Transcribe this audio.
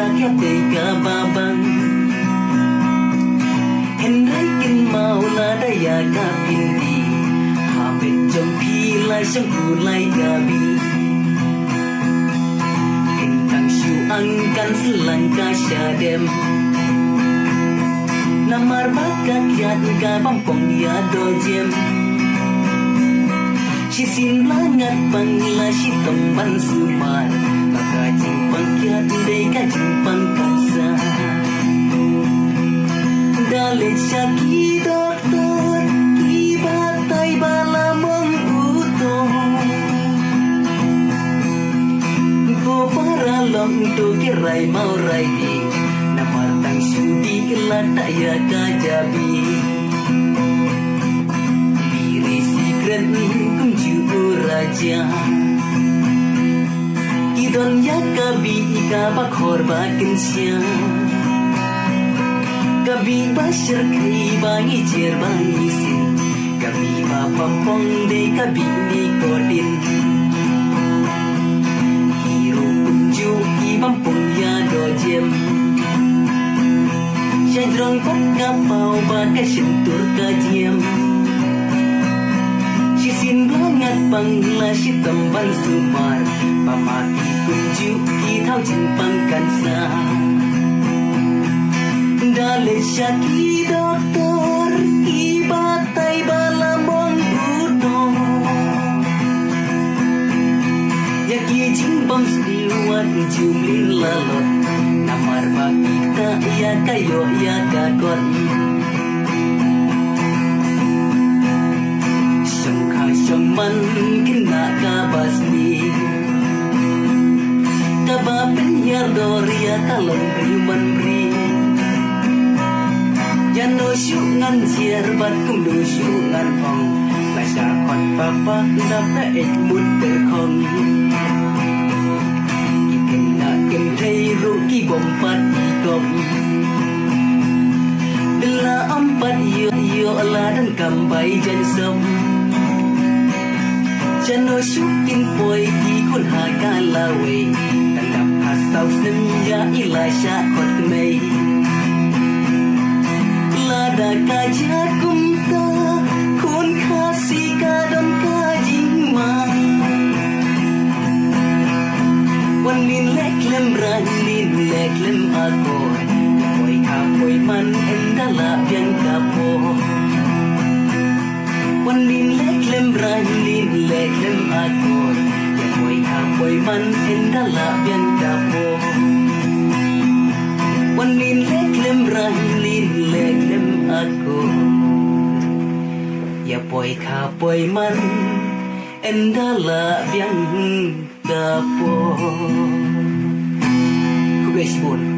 kakek tega babang Henry kin mau la daya kapindi Hamid jompi lai sangku lai gabi Bintang syu angkan selangka syadem Namar bakak yat ga bampong ya dojem Sisin langat bangla si temban sumar Baka jimpang kiat deka jimpang kansa Dalit syaki doktor Kibatai bala mengutong Ko para long to kirai mau rai di Namar tang syudi ilat daya kajabi Biri sikret raja Idon ya kabi ika bakhor bakin sia Kabi basir kai bangi cer bangi sin Kabi bapapong de kabi ni kodin Hiro kunju ki bampung ya dojem Syadrong pot kapau bakai sentur kajem Sisin bangat bangla si temban sumar Pamati kunju ki thau jimpang kansa Dale syaki doktor ki batai bala mong udong Yaki jimpang sliwat jumlin lalot Namar bagi ta ya kayo ya kakot Man kena kabasni Kabapin ya doria kalong riman bri Jano syungan sierbat kumdu syungan ong Lasya kot papa dapat ekmut terkong Ikan nak kentai ruki bompat ikom Bila empat yo lah dan kambai jansam Jano syukin poi ki kun hakalawe Tandap hasau senja ila syakot kemei Lada kaja kumta kun kasih kadam kajingma Wan lin leklem rahlin leklem akor Poi kapoi man endala biang kapo Wan lin leklem rahlin leklem akor Ya poi kapoi man endala biang kapo Wan lin leklem rahlin leklem akor Ya poi kapoi man endala biang kapo Ku guys pun